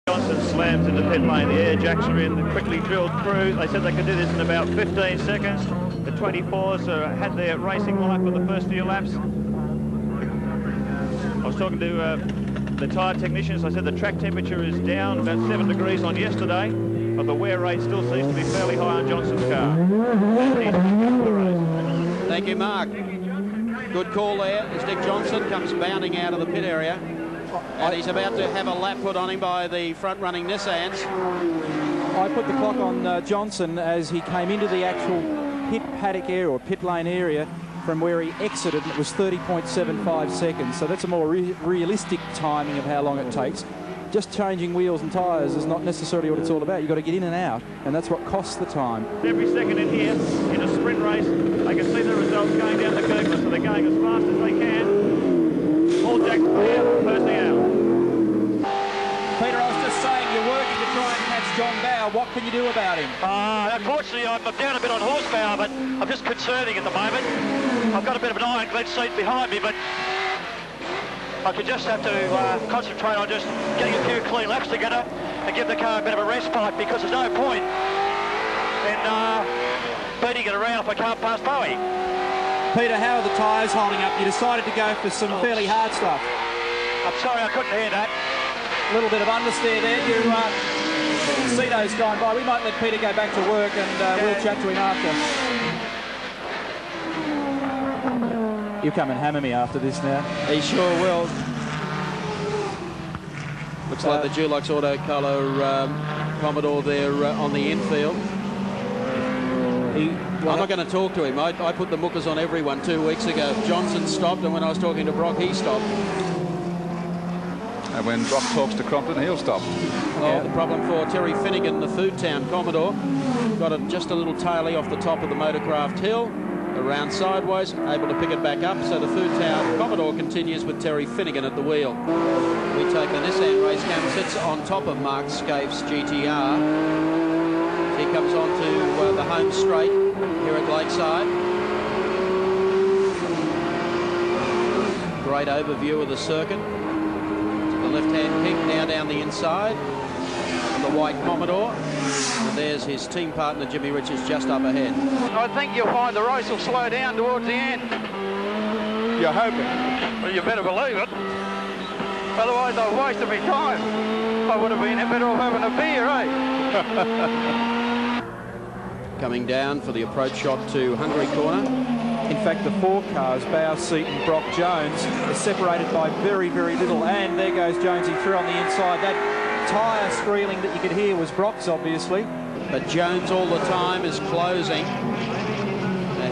Johnson slams into pit lane. The air jacks are in. The quickly drilled through. They said they could do this in about 15 seconds. The 24s had their racing life for the first few laps. I was talking to the tyre technicians. I said the track temperature is down about 7 degrees on yesterday, but the wear rate still seems to be fairly high on Johnson's car. Thank you, Mark. Good call there as Dick Johnson comes bounding out of the pit area. And he's about to have a lap put on him by the front-running Nissans. I put the clock on Johnson as he came into the actual pit paddock area or pit lane area from where he exited, and it was 30.75 seconds. So that's a more realistic timing of how long it takes. Just changing wheels and tyres is not necessarily what it's all about. You've got to get in and out, and that's what costs the time. Every second in here, in a sprint race, they can see the results going down the curve, so they're going as fast as they can. All jacks clear, closing out. Peter, I was just saying, you're working to try and catch John Bowe. What can you do about him? Unfortunately, I'm down a bit on horsepower, but I'm just conserving at the moment. I've got a bit of an ironclad seat behind me, but I could just have to concentrate on just getting a few clean laps together and give the car a bit of a respite, because there's no point in beating it around if I can't pass Bowie. Peter, how are the tyres holding up? You decided to go for some fairly hard stuff. I'm sorry, I couldn't hear that. A little bit of understeer there. You see those going by. We might let Peter go back to work, and we'll chat to him after. You come and hammer me after this now. He sure will. Looks like the Dulux Auto Colour Commodore there on the infield. I'm not going to talk to him. I put the muckers on everyone 2 weeks ago. Johnson stopped, and when I was talking to Brock, he stopped. And when Brock talks to Crompton, he'll stop. Oh, the problem for Terry Finnigan, the FOODTOWN Commodore. Got just a little tailie off the top of the Motorcraft hill. Around sideways, able to pick it back up. So the FOODTOWN Commodore continues with Terry Finnigan at the wheel. We take the Nissan race cam, sits on top of Mark SKAIFE's GTR. He comes on to the home straight here at Lakeside. Great overview of the circuit. The left-hand kick now down the inside. The white Commodore. And there's his team partner, Jimmy Richards, just up ahead. I think you'll find the race will slow down towards the end. You're hoping? Well, you better believe it. Otherwise, I've wasted my time. I would have been better off having a beer, eh? Coming down for the approach shot to Hungary corner. In fact, the four cars, Bowe, Seaton, Brock, Jones, are separated by very, very little. And there goes Jonesy through on the inside. That tyre squealing that you could hear was Brock's, obviously. But Jones all the time is closing.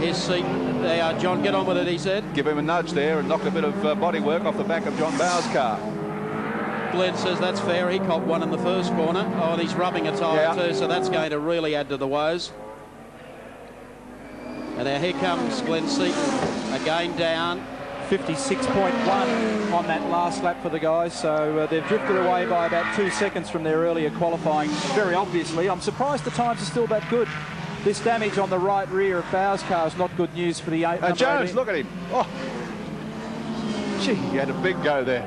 His seat, there, John, get on with it, he said. Give him a nudge there and knock a bit of bodywork off the back of John Bowe's car. Glenn says that's fair. He copped one in the first corner. Oh, and he's rubbing a tyre too, so that's going to really add to the woes. And now here comes Glenn Seaton, again down. 56.1 on that last lap for the guys, so they've drifted away by about 2 seconds from their earlier qualifying, very obviously. I'm surprised the times are still that good. This damage on the right rear of Bowe's car is not good news for the 8. Jones, look at him. Oh, gee, he had a big go there.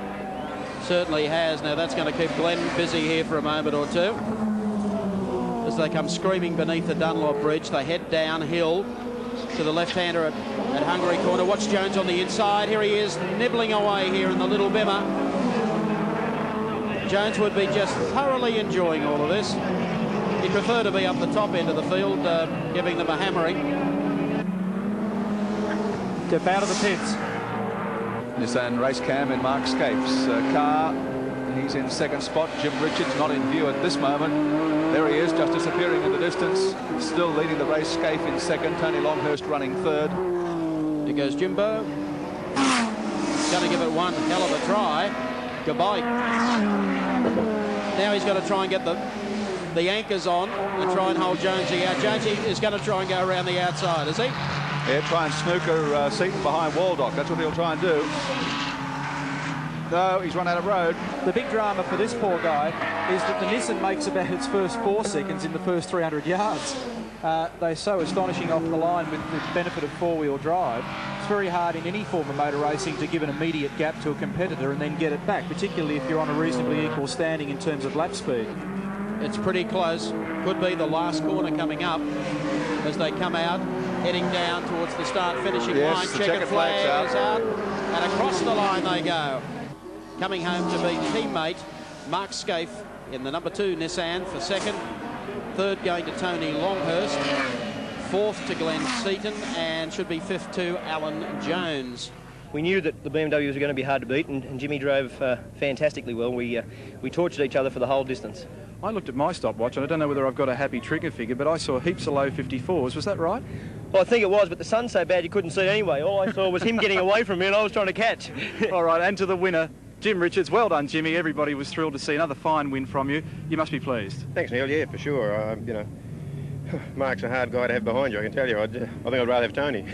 Certainly has. Now that's going to keep Glenn busy here for a moment or two. As they come screaming beneath the Dunlop Bridge, they head downhill to the left-hander at Hungary corner. Watch Jones on the inside. Here he is, nibbling away here in the little bimmer. Jones would be just thoroughly enjoying all of this. He'd prefer to be up the top end of the field, giving them a hammering. Step out of the pits. Nissan race cam in Mark SKAIFE's car. He's in second spot. Jim Richards not in view at this moment. There he is, just disappearing in the distance. Still leading the race, SKAIFE in second. Tony Longhurst running third. Here goes Jimbo. Going to give it one hell of a try. Goodbye. Now he's got to try and get the anchors on and try and hold Jonesy out. Jonesy is going to try and go around the outside, is he? Yeah, try and snooker Seaton behind Waldock. That's what he'll try and do. No, he's run out of road. The big drama for this poor guy is that the Nissan makes about its first 4 seconds in the first 300 yards. They're so astonishing off the line with the benefit of four-wheel drive. it's very hard in any form of motor racing to give an immediate gap to a competitor and then get it back, particularly if you're on a reasonably equal standing in terms of lap speed. It's pretty close. Could be the last corner coming up as they come out, heading down towards the start-finishing line. Checkered flag is out, and across the line they go. Coming home to beat teammate Mark SKAIFE in the number 2 Nissan for second. Third going to Tony Longhurst. Fourth to Glenn Seaton, and should be fifth to Alan Jones. We knew that the BMWs were going to be hard to beat, and Jimmy drove fantastically well. We tortured each other for the whole distance. I looked at my stopwatch, and I don't know whether I've got a happy trigger figure, but I saw heaps of low 54s. Was that right? Well, I think it was, but the sun's so bad you couldn't see anyway. All I saw was him getting away from me, and I was trying to catch. All right, and to the winner, Jim Richards. Well done, Jimmy. Everybody was thrilled to see another fine win from you. You must be pleased. Thanks, Neil. Yeah, for sure. You know, Mark's a hard guy to have behind you, I can tell you. I think I'd rather have Tony.